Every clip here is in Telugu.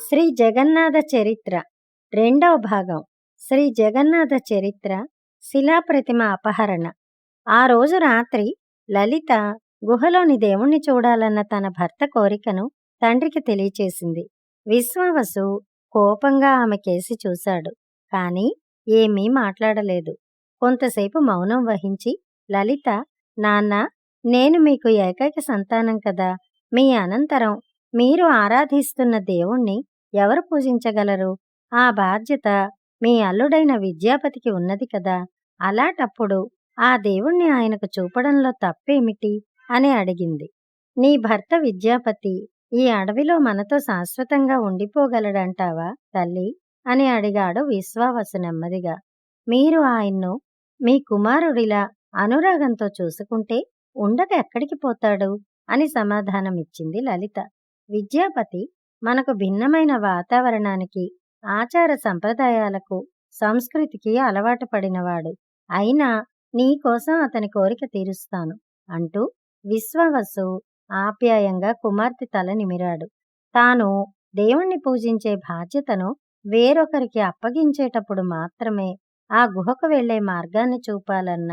శ్రీ జగన్నాథ చరిత్ర రెండవ భాగం. శ్రీ జగన్నాథ చరిత్ర శిలాప్రతిమ అపహరణ. ఆ రోజు రాత్రి లలిత గుహలోని దేవుణ్ణి చూడాలన్న తన భర్త కోరికను తండ్రికి తెలియచేసింది. విశ్వావసు కోపంగా ఆమె కేసి చూశాడు. కాని ఏమీ మాట్లాడలేదు. కొంతసేపు మౌనం వహించి, లలిత, నాన్నా, నేను మీకు ఏకైక సంతానం కదా. మీ అనంతరం మీరు ఆరాధిస్తున్న దేవుణ్ణి ఎవరు పూజించగలరు? ఆ బాధ్యత మీ అల్లుడైన విద్యాపతికి ఉన్నది కదా. అలాటప్పుడు ఆ దేవుణ్ణి ఆయనకు చూపడంలో తప్పేమిటి అని అడిగింది. నీ భర్త విద్యాపతి ఈ అడవిలో మనతో శాశ్వతంగా ఉండిపోగలడంటావా తల్లి అని అడిగాడు విశ్వావసు నెమ్మదిగా. మీరు ఆయన్ను మీ కుమారుడిలా అనురాగంతో చూసుకుంటే ఉండక ఎక్కడికి పోతాడు అని సమాధానమిచ్చింది లలిత. విద్యాపతి మనకు భిన్నమైన వాతావరణానికి, ఆచార సంప్రదాయాలకు, సంస్కృతికి అలవాటు పడినవాడు. అయినా నీకోసం అతని కోరిక తీరుస్తాను అంటూ విశ్వావసు ఆప్యాయంగా కుమార్తె తల నిమిరాడు. తాను దేవుణ్ణి పూజించే బాధ్యతను వేరొకరికి అప్పగించేటప్పుడు మాత్రమే ఆ గుహకు వెళ్లే మార్గాన్ని చూపాలన్న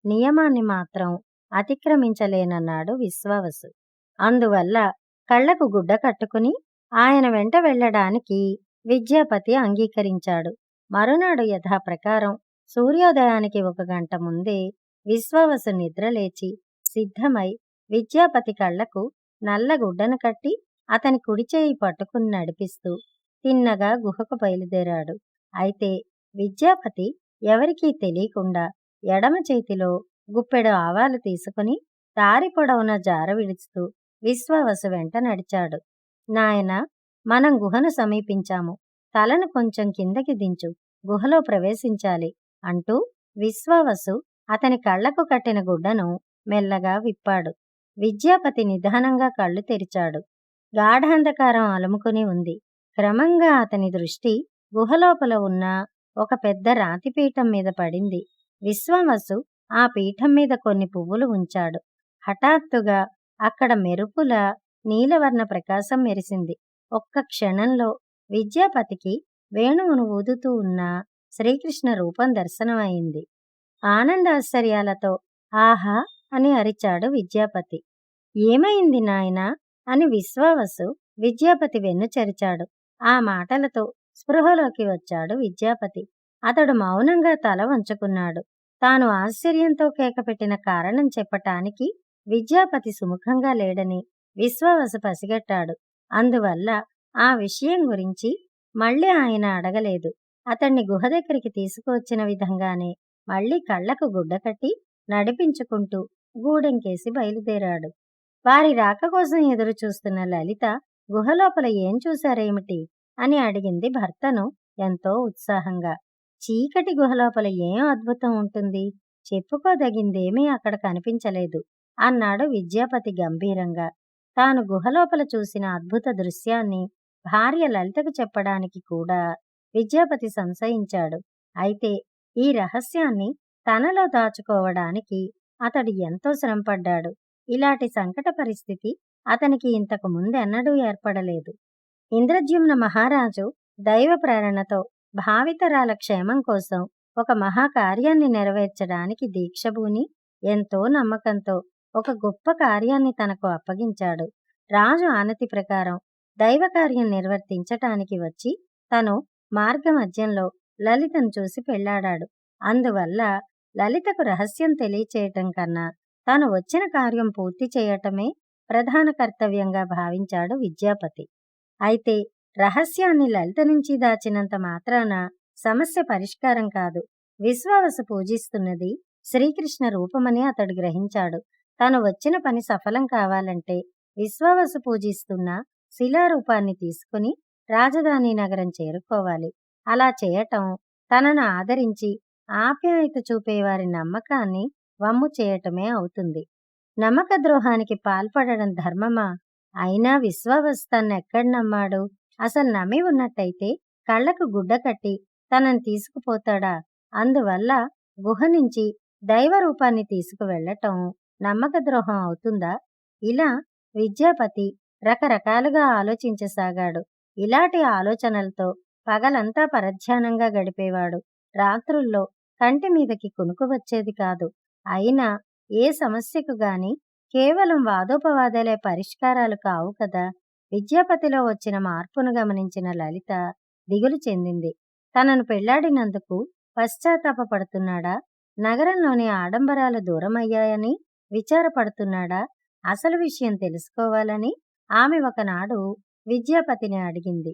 నియమాన్ని మాత్రం అతిక్రమించలేనన్నాడు విశ్వావసు. అందువల్ల కళ్లకు గుడ్డ కట్టుకుని ఆయన వెంట వెళ్లడానికి విద్యాపతి అంగీకరించాడు. మరునాడు యథాప్రకారం సూర్యోదయానికి 1 గంట ముందే విశ్వావసు నిద్రలేచి సిద్ధమై విద్యాపతి కళ్లకు నల్ల గుడ్డను కట్టి అతని కుడిచేయి పట్టుకుని నడిపిస్తూ తిన్నగా గుహకు బయలుదేరాడు. అయితే విద్యాపతి ఎవరికీ తెలియకుండా ఎడమ చేతిలో గుప్పెడు ఆవాలు తీసుకుని దారి పొడవున జార విడుస్తూ విశ్వావసు వెంట నడిచాడు. నాయనా, మనం గుహను సమీపించాము. తలను కొంచెం కిందకి దించు, గుహలో ప్రవేశించాలి అంటూ విశ్వావసు అతని కళ్లకు కట్టిన గుడ్డను మెల్లగా విప్పాడు. విద్యాపతి నిదానంగా కళ్ళు తెరిచాడు. గాఢాంధకారం అలుముకుని ఉంది. క్రమంగా అతని దృష్టి గుహలోపల ఉన్న ఒక పెద్ద రాతిపీఠం మీద పడింది. విశ్వావసు ఆ పీఠం మీద కొన్ని పువ్వులు ఉంచాడు. హఠాత్తుగా అక్కడ మెరుపుల నీలవర్ణ ప్రకాశం మెరిసింది. ఒక్క క్షణంలో విద్యాపతికి వేణువును ఊదుతూ ఉన్న శ్రీకృష్ణ రూపం దర్శనమైంది. ఆనందాశ్చర్యాలతో ఆహా అని అరిచాడు విద్యాపతి. ఏమైంది నాయనా అని విశ్వావసు విద్యాపతి వెన్ను చరిచాడు. ఆ మాటలతో స్పృహలోకి వచ్చాడు విద్యాపతి. అతడు మౌనంగా తల వంచుకున్నాడు. తాను ఆశ్చర్యంతో కేకపెట్టిన కారణం చెప్పటానికి విద్యాపతి సుముఖంగా లేడని విశ్వావసు పసిగట్టాడు. అందువల్ల ఆ విషయం గురించి మళ్ళీ ఆయన అడగలేదు. అతన్ని గుహ దగ్గరికి తీసుకువచ్చిన విధంగానే మళ్ళీ కళ్లకు గుడ్డ కట్టి నడిపించుకుంటూ గూడెంకేసి బయలుదేరాడు. వారి రాక కోసం ఎదురు చూస్తున్న లలిత గుహలోపల ఏం చూశారేమిటి అని అడిగింది భర్తను ఎంతో ఉత్సాహంగా. చీకటి గుహలోపల ఏం అద్భుతం ఉంటుంది, చెప్పుకోదగిందేమీ అక్కడ కనిపించలేదు అన్నాడు విద్యాపతి గంభీరంగా. తాను గుహలోపల చూసిన అద్భుత దృశ్యాన్ని భార్య లలితకు చెప్పడానికి కూడా విద్యాపతి సంశయించాడు. అయితే ఈ రహస్యాన్ని తనలో దాచుకోవడానికి అతడు ఎంతో శ్రమపడ్డాడు. ఇలాంటి సంకట పరిస్థితి అతనికి ఇంతకు ముందెన్నడూ ఏర్పడలేదు. ఇంద్రద్యుమ్న మహారాజు దైవ ప్రేరణతో భావితరాల క్షేమం కోసం ఒక మహాకార్యాన్ని నెరవేర్చడానికి దీక్షభూని ఎంతో నమ్మకంతో ఒక గొప్ప కార్యాన్ని తనకు అప్పగించాడు. రాజు ఆనతి ప్రకారం దైవకార్యం నిర్వర్తించటానికి వచ్చి తను మార్గమధ్యంలో లలితను చూసి పెళ్లాడాడు. అందువల్ల లలితకు రహస్యం తెలియచేయటం కన్నా తాను వచ్చిన కార్యం పూర్తి చేయటమే ప్రధాన కర్తవ్యంగా భావించాడు విద్యాపతి. అయితే రహస్యాన్ని లలిత నుంచి దాచినంత మాత్రాన సమస్య పరిష్కారం కాదు. విశ్వావసు పూజిస్తున్నది శ్రీకృష్ణ రూపమని అతడు గ్రహించాడు. తాను వచ్చిన పని సఫలం కావాలంటే విశ్వావసు పూజిస్తున్న శిలారూపాన్ని తీసుకుని రాజధాని నగరం చేరుకోవాలి. అలా చేయటం తనను ఆదరించి ఆప్యాయత చూపేవారి నమ్మకాన్ని వమ్ము చేయటమే అవుతుంది. నమ్మక ద్రోహానికి పాల్పడడం ధర్మమా? అయినా విశ్వావసు తన్నెక్కడ నమ్మాడు? అసలు నమ్మి ఉన్నట్టయితే కళ్లకు గుడ్డ కట్టి తనని తీసుకుపోతాడా? అందువల్ల గుహ నుంచి దైవ రూపాన్ని తీసుకువెళ్లటం నమ్మక ద్రోహం అవుతుందా? ఇలా విద్యాపతి రకరకాలుగా ఆలోచించసాగాడు. ఇలాంటి ఆలోచనలతో పగలంతా పరధ్యానంగా గడిపేవాడు. రాత్రుల్లో కంటి మీదకి కునుకు వచ్చేది కాదు. అయినా ఏ సమస్యకు గాని కేవలం వాదోపవాదాలే పరిష్కారాలు కావు కదా. విద్యాపతిలో వచ్చిన మార్పును గమనించిన లలిత దిగులు చెందింది. తనను పెళ్లాడినందుకు పశ్చాత్తాపపడుతున్నాడా? నగరంలోని ఆడంబరాలు దూరమయ్యాయని విచారపడుతున్నాడా? అసలు విషయం తెలుసుకోవాలని ఆమె ఒకనాడు విద్యాపతిని అడిగింది.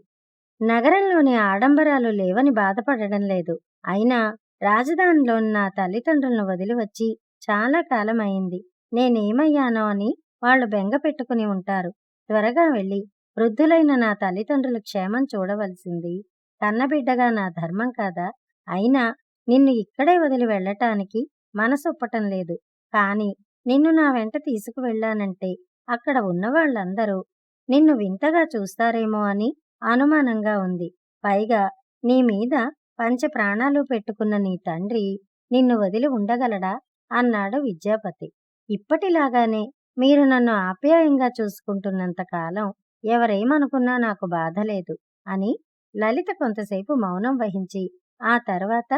నగరంలోని ఆడంబరాలు లేవని బాధపడడం లేదు. అయినా రాజధానిలోని నా తల్లిదండ్రులను వదిలి వచ్చి చాలా కాలం అయింది. నేనేమయ్యానో అని వాళ్ళు బెంగ పెట్టుకుని ఉంటారు. త్వరగా వెళ్ళి వృద్ధులైన నా తల్లిదండ్రుల క్షేమం చూడవలసింది కన్నబిడ్డగా నా ధర్మం కాదా? అయినా నిన్ను ఇక్కడే వదిలి వెళ్ళటానికి మనసొప్పటం లేదు. కాని నిన్ను నా వెంట తీసుకువెళ్ళానంటే అక్కడ ఉన్నవాళ్ళందరూ నిన్ను వింతగా చూస్తారేమో అని అనుమానంగా ఉంది. పైగా నీ మీద పంచ ప్రాణాలు పెట్టుకున్న నీ తండ్రి నిన్ను వదిలి ఉండగలడా? అన్నాడు విద్యాపతి. ఇప్పటిలాగానే మీరు నన్ను ఆప్యాయంగా చూసుకుంటున్నంత కాలం ఎవరేమనుకున్నా నాకు బాధలేదు అని లలిత కొంతసేపు మౌనం వహించి ఆ తర్వాత,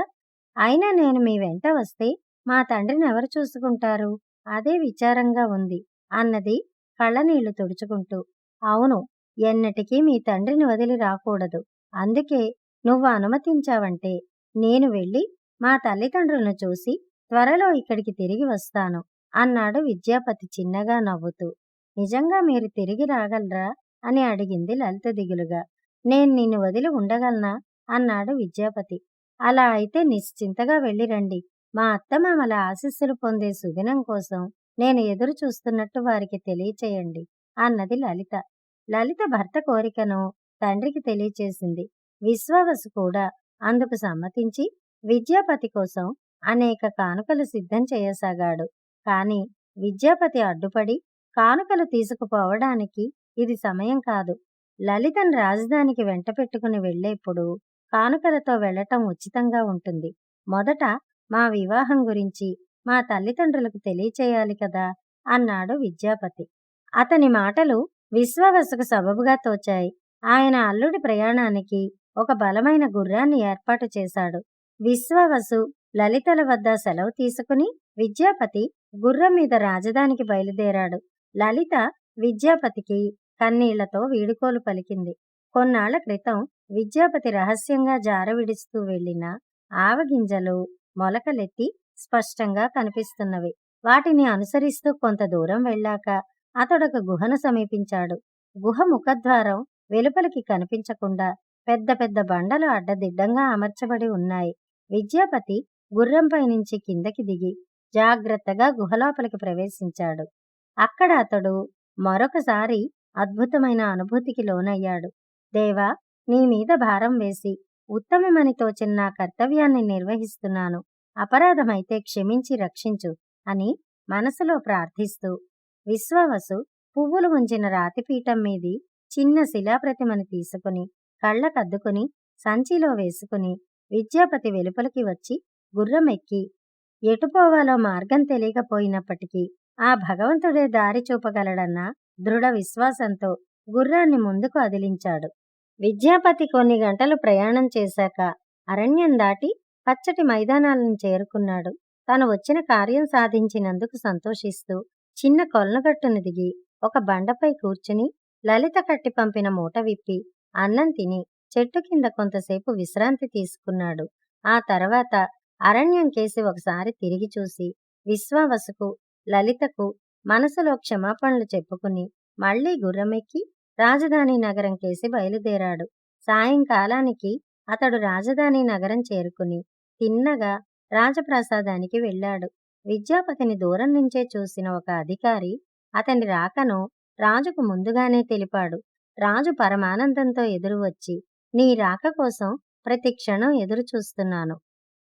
అయినా నేను మీ వెంట వస్తే మా తండ్రిని ఎవరు చూసుకుంటారు? అదే విచారంగా ఉంది అన్నది కళ్ళనీళ్లు తుడుచుకుంటూ. అవును, ఎన్నటికీ మీ తండ్రిని వదిలి రాకూడదు. అందుకే నువ్వు అనుమతించావంటే నేను వెళ్ళి మా తల్లిదండ్రులను చూసి త్వరలో ఇక్కడికి తిరిగి వస్తాను అన్నాడు విద్యాపతి చిన్నగా నవ్వుతూ. నిజంగా మీరు తిరిగి రాగలరా అని అడిగింది లలిత దిగులుగా. నేను నిన్ను వదిలి ఉండగలనా అన్నాడు విద్యాపతి. అలా అయితే నిశ్చింతగా వెళ్ళిరండి. మా అత్తమామల ఆశీస్సులు పొందే సుదినం కోసం నేను ఎదురు చూస్తున్నట్టు వారికి తెలియచేయండి అన్నది లలిత. లలిత భర్త కోరికను తండ్రికి తెలియచేసింది. విశ్వావసు కూడా అందుకు సమ్మతించి విద్యాపతి కోసం అనేక కానుకలు సిద్ధం చేయసాగాడు. కాని విద్యాపతి అడ్డుపడి, కానుకలు తీసుకుపోవడానికి ఇది సమయం కాదు. లలితను రాజధానికి వెంట పెట్టుకుని వెళ్లేప్పుడు కానుకలతో వెళ్లటం ఉచితంగా ఉంటుంది. మొదట మా వివాహం గురించి మా తల్లిదండ్రులకు తెలియచేయాలి కదా అన్నాడు విద్యాపతి. అతని మాటలు విశ్వావసుకు సబబుగా తోచాయి. ఆయన అల్లుడి ప్రయాణానికి ఒక బలమైన గుర్రాన్ని ఏర్పాటు చేశాడు. విశ్వావసు లలితల వద్ద సెలవు తీసుకుని విద్యాపతి గుర్రం మీద రాజధానికి బయలుదేరాడు. లలిత విద్యాపతికి కన్నీళ్లతో వీడుకోలు పలికింది. కొన్నాళ్ల క్రితం విద్యాపతి రహస్యంగా జారవిడుస్తూ వెళ్లిన ఆవగింజలు మొలకలెత్తి స్పష్టంగా కనిపిస్తున్నవి. వాటిని అనుసరిస్తూ కొంత దూరం వెళ్ళాక అతడొక గుహను సమీపించాడు. గుహ ముఖద్వారం వెలుపలికి కనిపించకుండా పెద్ద పెద్ద బండలు అడ్డదిడ్డంగా అమర్చబడి ఉన్నాయి. విద్యాపతి గుర్రంపై నుంచి కిందకి దిగి జాగ్రత్తగా గుహలోపలికి ప్రవేశించాడు. అక్కడ అతడు మరొకసారి అద్భుతమైన అనుభూతికి లోనయ్యాడు. దేవా, నీ మీద భారం వేసి ఉత్తమమని తోచిన నా కర్తవ్యాన్ని నిర్వహిస్తున్నాను. అపరాధమైతే క్షమించి రక్షించు అని మనసులో ప్రార్థిస్తూ విశ్వావసు పువ్వులు ఉంచిన రాతిపీఠం మీది చిన్న శిలాప్రతిమను తీసుకుని కళ్ళకద్దుకుని సంచిలో వేసుకుని విద్యాపతి వెలుపలికి వచ్చి గుర్రం ఎక్కి, ఎటుపోవాలో మార్గం తెలియకపోయినప్పటికీ ఆ భగవంతుడే దారి చూపగలడన్న దృఢ విశ్వాసంతో గుర్రాన్ని ముందుకు అదిలించాడు. విద్యాపతి కొన్ని గంటలు ప్రయాణం చేశాక అరణ్యం దాటి పచ్చటి మైదానాలను చేరుకున్నాడు. తను వచ్చిన కార్యం సాధించినందుకు సంతోషిస్తూ చిన్న కొలనుగట్టును దిగి ఒక బండపై కూర్చుని లలిత కట్టి పంపిన మూట విప్పి అన్నం తిని చెట్టు కింద కొంతసేపు విశ్రాంతి తీసుకున్నాడు. ఆ తర్వాత అరణ్యం కేసి ఒకసారి తిరిగి చూసి విశ్వావసుకు లలితకు మనసులో క్షమాపణలు చెప్పుకుని మళ్లీ గుర్రమెక్కి రాజధాని నగరం కేసి బయలుదేరాడు. సాయంకాలానికి అతడు రాజధాని నగరం చేరుకుని తిన్నగా రాజప్రాసాదానికి వెళ్ళాడు. విద్యాపతిని దూరం నుంచే చూసిన ఒక అధికారి అతని రాకను రాజుకు ముందుగానే తెలిపాడు. రాజు పరమానందంతో ఎదురు వచ్చి, నీ రాక కోసం ప్రతి క్షణం ఎదురు చూస్తున్నాను.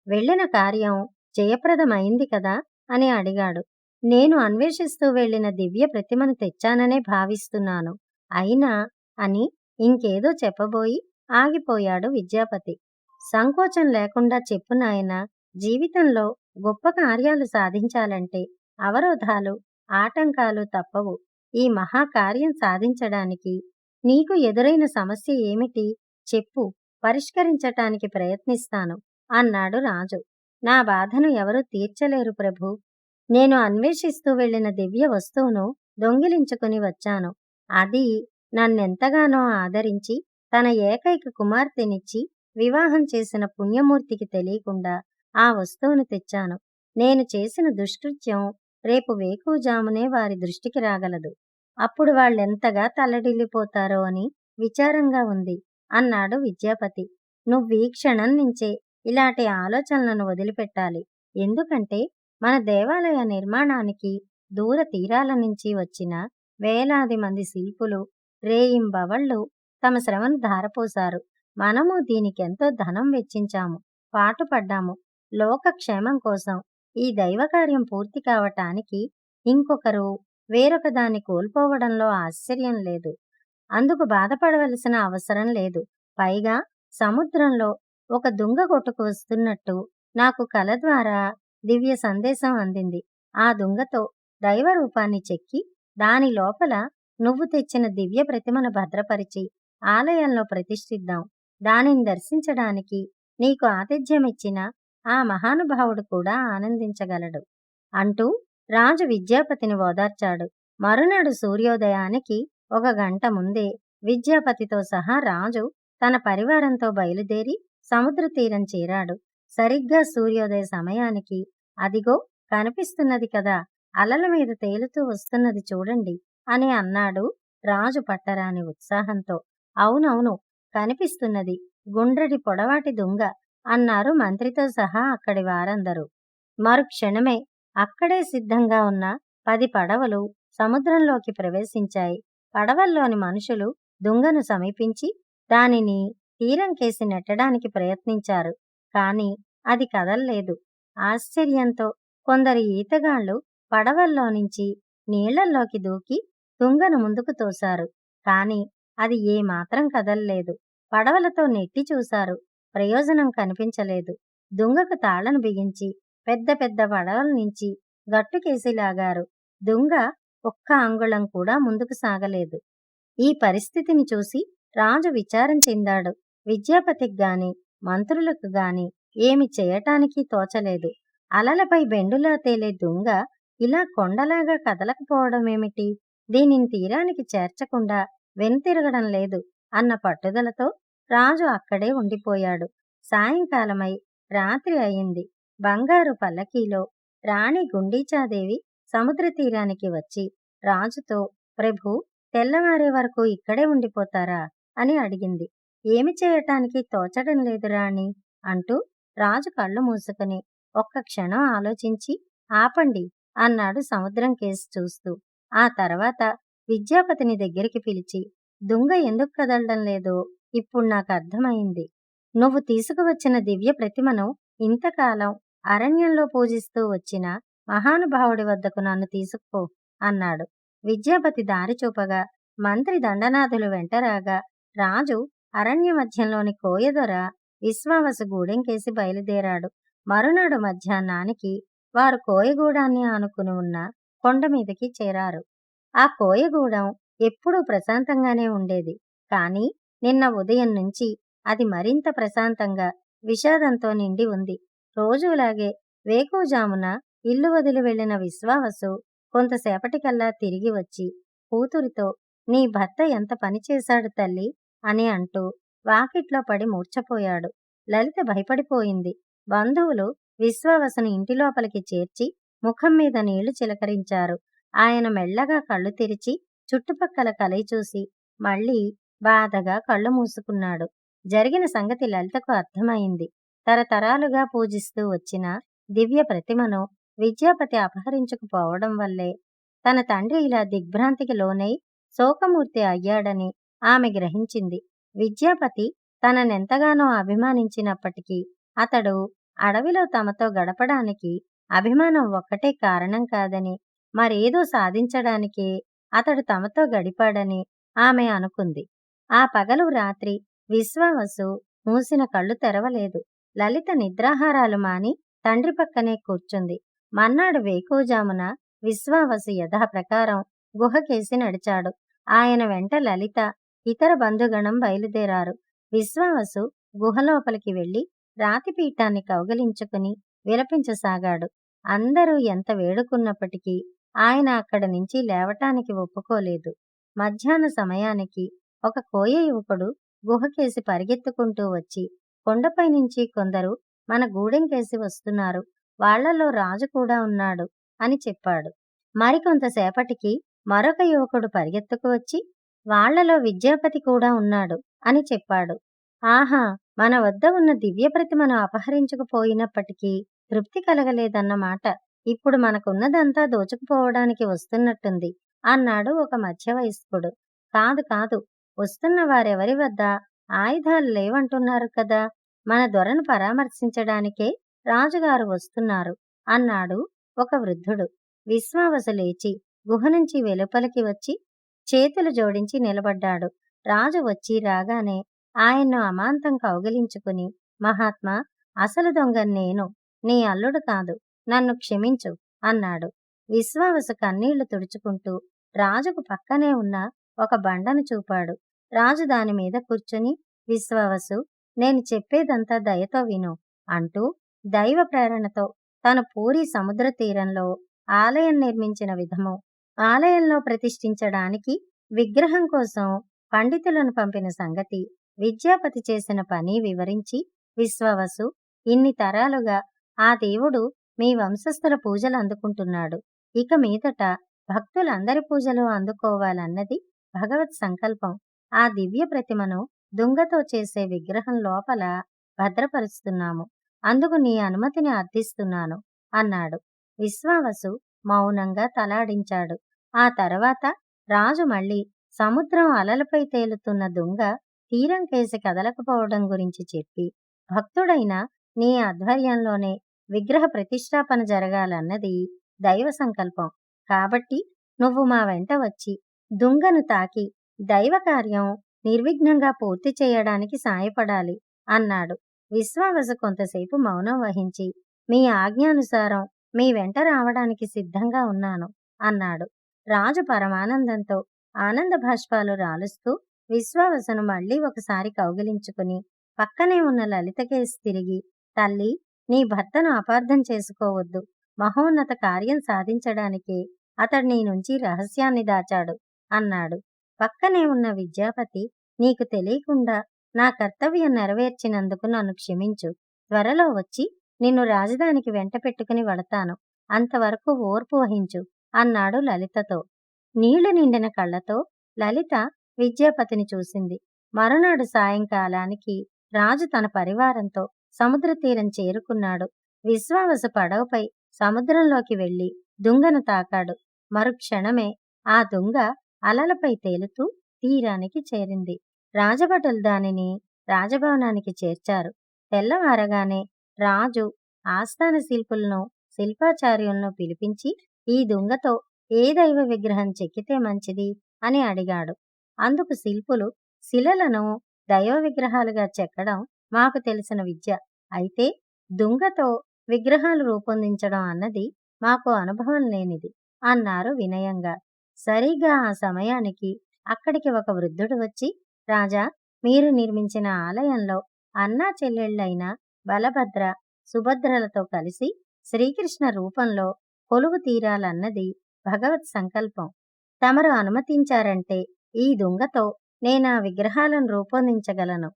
వెళ్ళిన కార్యం జయప్రదమైంది కదా అని అడిగాడు. నేను అన్వేషిస్తూ వెళ్లిన దివ్య ప్రతిమను తెచ్చాననే భావిస్తున్నాను. అయినా అని ఇంకేదో చెప్పబోయి ఆగిపోయాడు విద్యాపతి. సంకోచం లేకుండా చెప్పు నాయనా, జీవితంలో గొప్ప కార్యాలు సాధించాలంటే అవరోధాలు, ఆటంకాలు తప్పవు. ఈ మహాకార్యం సాధించడానికి నీకు ఎదురైన సమస్య ఏమిటి? చెప్పు, పరిష్కరించటానికి ప్రయత్నిస్తాను అన్నాడు రాజు. నా బాధను ఎవరూ తీర్చలేరు ప్రభూ. నేను అన్వేషిస్తూ వెళ్ళిన దివ్య వస్తువును దొంగిలించుకుని వచ్చాను. అది నన్నెంతగానో ఆదరించి తన ఏకైక కుమార్తెనిచ్చి వివాహం చేసిన పుణ్యమూర్తికి తెలియకుండా ఆ వస్తువును తెచ్చాను. నేను చేసిన దుష్కృత్యం రేపు వేకువజామునే వారి దృష్టికి రాగలదు. అప్పుడు వాళ్ళెంతగా తల్లడిల్లిపోతారో అని విచారంగా ఉంది అన్నాడు విద్యాపతి. నువ్వీ క్షణం నుంచే ఇలాంటి ఆలోచనలను వదిలిపెట్టాలి. ఎందుకంటే మన దేవాలయ నిర్మాణానికి దూర తీరాల నుంచి వచ్చిన వేలాది మంది శిల్పులు రేయింబవళ్ళు తమ శ్రమను ధారపోశారు. మనము దీనికెంతో ధనం వెచ్చించాము, పాటుపడ్డాము. లోకక్షేమం కోసం ఈ దైవకార్యం పూర్తి కావటానికి ఇంకొకరు వేరొక దాన్ని కోల్పోవడంలో ఆశ్చర్యం లేదు. అందుకు బాధపడవలసిన అవసరం లేదు. పైగా సముద్రంలో ఒక దుంగ కొట్టుకు వస్తున్నట్టు నాకు కల ద్వారా దివ్య సందేశం అందింది. ఆ దుంగతో దైవ రూపాన్ని చెక్కి దాని లోపల నువ్వు తెచ్చిన దివ్య ప్రతిమను భద్రపరిచి ఆలయంలో ప్రతిష్ఠిద్దాం. దానిని దర్శించడానికి నీకు ఆతిథ్యమిచ్చిన ఆ మహానుభావుడు కూడా ఆనందించగలడు అంటూ రాజు విద్యాపతిని ఓదార్చాడు. మరునాడు సూర్యోదయానికి 1 గంట ముందే విద్యాపతితో సహా రాజు తన పరివారంతో బయలుదేరి సముద్ర తీరం చేరాడు. సరిగ్గా సూర్యోదయ సమయానికి అదిగో కనిపిస్తున్నది కదా, అలల మీద తేలుతూ వస్తున్నది చూడండి అని అన్నాడు రాజు పట్టరాని ఉత్సాహంతో. అవునవును, కనిపిస్తున్నది, గుండ్రటి పొడవాటి దుంగ అన్నారు మంత్రితో సహా అక్కడి వారందరూ. మరుక్షణమే అక్కడే సిద్ధంగా ఉన్న 10 పడవలు సముద్రంలోకి ప్రవేశించాయి. పడవల్లోని మనుషులు దుంగను సమీపించి దానిని తీరం కేసి నెట్టడానికి ప్రయత్నించారు. కాని అది కదల్లేదు. ఆశ్చర్యంతో కొందరు ఈతగాళ్లు పడవల్లోనుంచి నీళ్లల్లోకి దూకి దుంగను ముందుకు తోశారు. కాని అది ఏమాత్రం కదల్లేదు. పడవలతో నెట్టి చూశారు. ప్రయోజనం కనిపించలేదు. దుంగకు తాళను బిగించి పెద్ద పెద్ద పడవల నుంచి గట్టుకేసి లాగారు. దుంగ ఒక్క అంగుళం కూడా ముందుకు సాగలేదు. ఈ పరిస్థితిని చూసి రాజు విచారం చెందాడు. విద్యాపతికి గాని మంత్రులకు గాని ఏమి చేయటానికి తోచలేదు. అలలపై బెండులా తేలే దుంగ ఇలా కొండలాగా కదలకపోవడమేమిటి? దీనిని తీరానికి చేర్చకుండా వెనుతిరగడం లేదు అన్న పట్టుదలతో రాజు అక్కడే ఉండిపోయాడు. సాయంకాలమై రాత్రి అయింది. బంగారు పల్లకీలో రాణి గుండీచాదేవి సముద్ర తీరానికి వచ్చి రాజుతో, ప్రభూ, తెల్లవారే వరకు ఇక్కడే ఉండిపోతారా అని అడిగింది. ఏమి చేయటానికి తోచడం లేదు రాణి అంటూ రాజు కళ్ళు మూసుకుని ఒక్క క్షణం ఆలోచించి, ఆపండి అన్నాడు సముద్రం కేసి చూస్తూ. ఆ తర్వాత విద్యాపతిని దగ్గరికి పిలిచి, దుంగ ఎందుకు కదలడం లేదో ఇప్పుడు నాకు అర్థమైంది. నువ్వు తీసుకువచ్చిన దివ్య ప్రతిమను ఇంతకాలం అరణ్యంలో పూజిస్తూ వచ్చిన మహానుభావుడి వద్దకు నన్ను తీసుకుపో అన్నాడు. విద్యాపతి దారి చూపగా మంత్రి దండనాథులు వెంటరాగా రాజు అరణ్య మధ్యంలోని కోయదొర విశ్వావసు గూడెంకేసి బయలుదేరాడు. మరునాడు మధ్యాహ్నానికి వారు కోయగూడాన్ని ఆనుకుని ఉన్న కొండ మీదకి చేరారు. ఆ కోయగూడెం ఎప్పుడూ ప్రశాంతంగానే ఉండేది. కాని నిన్న ఉదయం నుంచి అది మరింత ప్రశాంతంగా విషాదంతో నిండి ఉంది. రోజులాగే వేకువజామున ఇల్లు వదిలి వెళ్లిన విశ్వావసు కొంతసేపటికల్లా తిరిగి వచ్చి కూతురితో, నీ భర్త ఎంత పనిచేశాడు తల్లి అని అంటూ వాకిట్లో పడి మూర్ఛపోయాడు. లలిత భయపడిపోయింది. బంధువులు విశ్వావసును ఇంటిలోపలికి చేర్చి ముఖం మీద నీళ్లు చిలకరించారు. ఆయన మెల్లగా కళ్ళు తెరిచి చుట్టుపక్కల కలయి చూసి మళ్లీ బాధగా కళ్ళు మూసుకున్నాడు. జరిగిన సంగతి లలితకు అర్థమైంది. తరతరాలుగా పూజిస్తూ వచ్చిన దివ్య ప్రతిమను విద్యాపతి అపహరించుకుపోవడం వల్లే తన తండ్రి ఇలా దిగ్భ్రాంతికి లోనై శోకమూర్తి అయ్యాడని ఆమె గ్రహించింది. విద్యాపతి తననెంతగానో అభిమానించినప్పటికీ అతడు అడవిలో తమతో గడపడానికి అభిమానం ఒక్కటే కారణం కాదని, మరేదో సాధించడానికే అతడు తమతో గడిపాడని ఆమె అనుకుంది. ఆ పగలు రాత్రి విశ్వావసు మూసిన కళ్ళు తెరవలేదు. లలిత నిద్రాహారాలు మాని తండ్రి పక్కనే కూర్చుంది. మన్నాడు వేకువజామున విశ్వావసు యథాప్రకారం గుహకేసి నడిచాడు. ఆయన వెంట లలిత, ఇతర బంధుగణం బయలుదేరారు. విశ్వావసు గుహలోపలికి వెళ్లి రాతిపీఠాన్ని కౌగిలించుకుని విలపించసాగాడు. అందరూ ఎంత వేడుకున్నప్పటికీ ఆయన అక్కడి నుంచి లేవటానికి ఒప్పుకోలేదు. మధ్యాహ్న సమయానికి ఒక కోయ యువకుడు గుహకేసి పరిగెత్తుకుంటూ వచ్చి, కొండపై నుంచి కొందరు మన గూడెంకేసి వస్తున్నారు, వాళ్లలో రాజు కూడా ఉన్నాడు అని చెప్పాడు. మరికొంతసేపటికి మరొక యువకుడు పరిగెత్తుకు వచ్చి, వాళ్లలో విద్యాపతి కూడా ఉన్నాడు అని చెప్పాడు. ఆహా, మన వద్ద ఉన్న దివ్య ప్రతిమను అపహరించుకుపోయినప్పటికీ తృప్తి కలగలేదన్నమాట. ఇప్పుడు మనకున్నదంతా దోచుకుపోవడానికి వస్తున్నట్టుంది అన్నాడు ఒక మధ్యవయస్కుడు. కాదు కాదు, వస్తున్న వారెవరి వద్ద ఆయుధాలు లేవంటున్నారు కదా, మన దొరను పరామర్శించడానికే రాజుగారు వస్తున్నారు అన్నాడు ఒక వృద్ధుడు. విశ్వావసు లేచి గుహ నుంచి వెలుపలికి వచ్చి చేతులు జోడించి నిలబడ్డాడు. రాజు వచ్చి రాగానే ఆయన్ను అమాంతం కౌగిలించుకుని, మహాత్మా, అసలు దొంగ నేను, నీ అల్లుడు కాదు, నన్ను క్షమించు అన్నాడు. విశ్వావసు కన్నీళ్లు తుడుచుకుంటూ రాజుకు పక్కనే ఉన్న ఒక బండను చూపాడు. రాజు దానిమీద కూర్చుని, విశ్వావసు, నేను చెప్పేదంతా దయతో విను అంటూ దైవ ప్రేరణతో తను పూరి సముద్ర తీరంలో ఆలయం నిర్మించిన విధము, ఆలయంలో ప్రతిష్ఠించడానికి విగ్రహం కోసం పండితులను పంపిన సంగతి, విద్యాపతి చేసిన పని వివరించి, విశ్వావసు, ఇన్ని తరాలుగా ఆ దేవుడు మీ వంశస్థుల పూజలు అందుకుంటున్నాడు. ఇక మీదట భక్తులందరి పూజలు అందుకోవాలన్నది భగవత్ సంకల్పం. ఆ దివ్య ప్రతిమను దుంగతో చేసే విగ్రహం లోపల భద్రపరుస్తున్నాము. అందుకు నీ అనుమతిని అర్థిస్తున్నాను అన్నాడు. విశ్వావసు మౌనంగా తలాడించాడు. ఆ తర్వాత రాజు మళ్ళీ సముద్రం అలలపై తేలుతున్న దుంగ తీరం కేసి కదలకపోవడం గురించి చెప్పి, భక్తుడైన నీ ఆధ్వర్యంలోనే విగ్రహ ప్రతిష్టాపన జరగాలన్నది దైవ సంకల్పం. కాబట్టి నువ్వు మా వెంట వచ్చి దుంగను తాకి దైవ కార్యం నిర్విఘ్నంగా పూర్తి చేయడానికి సాయపడాలి అన్నాడు. విశ్వావసు కొంతసేపు మౌనం వహించి, మీ ఆజ్ఞానుసారం మీ వెంట రావడానికి సిద్ధంగా ఉన్నాను అన్నాడు. రాజు పరమానందంతో ఆనంద భాష్పాలు రాలుస్తూ విశ్వావసును మళ్లీ ఒకసారి కౌగిలించుకుని పక్కనే ఉన్న లలితకేసి తిరిగి, తల్లి, నీ భర్తను అపార్థం చేసుకోవద్దు. మహోన్నత కార్యం సాధించడానికే అతడు నీ నుంచి రహస్యాన్ని దాచాడు అన్నాడు. పక్కనే ఉన్న విద్యాపతి, నీకు తెలియకుండా నా కర్తవ్యం నెరవేర్చినందుకు నన్ను క్షమించు. త్వరలో వచ్చి నిన్ను రాజధానికి వెంట పెట్టుకుని వడతాను. అంతవరకు ఓర్పు వహించు అన్నాడు లలితతో. నీళ్లు నిండిన కళ్లతో లలిత విద్యాపతిని చూసింది. మరునాడు సాయంకాలానికి రాజు తన పరివారంతో సముద్ర తీరం చేరుకున్నాడు. విశ్వావసు పడవపై సముద్రంలోకి వెళ్లి దుంగను తాకాడు. మరుక్షణమే ఆ దుంగ అలలపై తేలుతూ తీరానికి చేరింది. రాజభటులు దానిని రాజభవనానికి చేర్చారు. తెల్లవారగానే రాజు ఆస్థాన శిల్పులను, శిల్పాచార్యులను పిలిపించి, ఈ దుంగతో ఏ దైవ విగ్రహం చెక్కితే మంచిది అని అడిగాడు. అందుకు శిల్పులు, శిలలను దైవ విగ్రహాలుగా చెక్కడం మాకు తెలిసిన విద్య, అయితే దుంగతో విగ్రహాలు రూపొందించడం అన్నది మాకు అనుభవం లేనిది అన్నారు వినయంగా. సరిగా ఆ సమయానికి అక్కడికి ఒక వృద్ధుడు వచ్చి, రాజా, మీరు నిర్మించిన ఆలయంలో అన్నా చెల్లెళ్ళైన బలభద్ర, సుభద్రలతో కలిసి శ్రీకృష్ణ రూపంలో కొలువు తీరాలన్నది భగవత్ సంకల్పం. తమరు అనుమతించారంటే ఈ దుంగతో నేనా విగ్రహాలను రూపొందించగలను.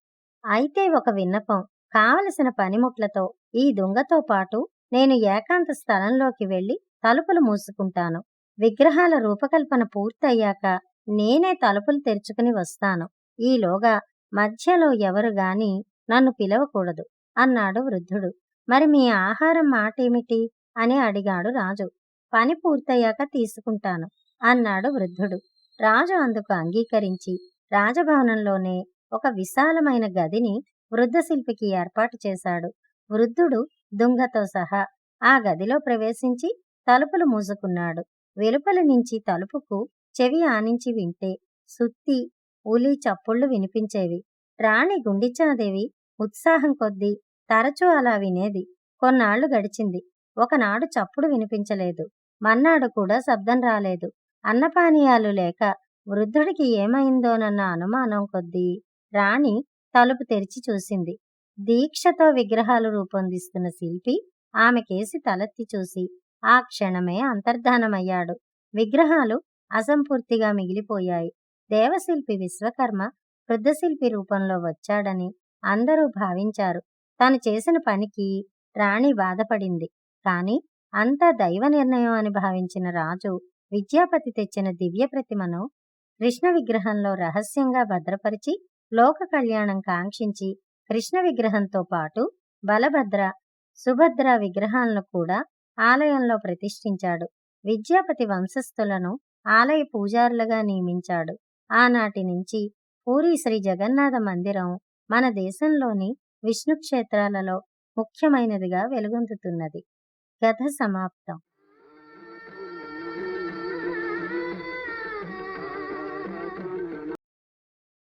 అయితే ఒక విన్నపం, కావలసిన పనిముట్లతో ఈ దుంగతో పాటు నేను ఏకాంత స్థలంలోకి వెళ్లి తలుపులు మూసుకుంటాను. విగ్రహాల రూపకల్పన పూర్తయ్యాక నేనే తలుపులు తెరుచుకుని వస్తాను. ఈలోగా మధ్యలో ఎవరు గాని నన్ను పిలవకూడదు అన్నాడు వృద్ధుడు. మరి మీ ఆహారం మాటేమిటి అని అడిగాడు రాజు. పని పూర్తయ్యాక తీసుకుంటాను అన్నాడు వృద్ధుడు. రాజు అందుకు అంగీకరించి రాజభవనంలోనే ఒక విశాలమైన గదిని వృద్ధ శిల్పికి ఏర్పాటు చేశాడు. వృద్ధుడు దుంగతో సహా ఆ గదిలో ప్రవేశించి తలుపులు మూసుకున్నాడు. వెలుపలి నుంచి తలుపుకు చెవి ఆనించి వింటే సుత్తి, ఉలి చప్పుళ్లు వినిపించేవి. రాణి గుండిచాదేవి ఉత్సాహం కొద్దీ తరచూ అలా వినేది. కొన్నాళ్లు గడిచింది. ఒకనాడు చప్పుడు వినిపించలేదు. మన్నాడు కూడా శబ్దం రాలేదు. అన్నపానీయాలు లేక వృద్ధుడికి ఏమైందోనన్న అనుమానం కొద్దీ రాణి తలుపు తెరిచి చూసింది. దీక్షతో విగ్రహాలు రూపొందిస్తున్న శిల్పి ఆమెకేసి తలెత్తి చూసి ఆ క్షణమే అంతర్ధానమయ్యాడు. విగ్రహాలు అసంపూర్తిగా మిగిలిపోయాయి. దేవశిల్పి విశ్వకర్మ వృద్ధశిల్పి రూపంలో వచ్చాడని అందరూ భావించారు. తను చేసిన పనికి రాణి బాధపడింది. కాని అంతా దైవ నిర్ణయం అని భావించిన రాజు విద్యాపతి తెచ్చిన దివ్య ప్రతిమను కృష్ణ విగ్రహంలో రహస్యంగా భద్రపరిచి లోక కళ్యాణం కాంక్షించి కృష్ణ విగ్రహంతో పాటు బలభద్ర, సుభద్ర విగ్రహాలను కూడా ఆలయంలో ప్రతిష్ఠించాడు. విద్యాపతి వంశస్థులను ఆలయ పూజారులుగా నియమించాడు. ఆనాటి నుంచి పూరీ శ్రీ జగన్నాథ మందిరం మన దేశంలోని విష్ణు క్షేత్రాలలో ముఖ్యమైనదిగా వెలుగొందుతున్నది. కథ సమాప్తం.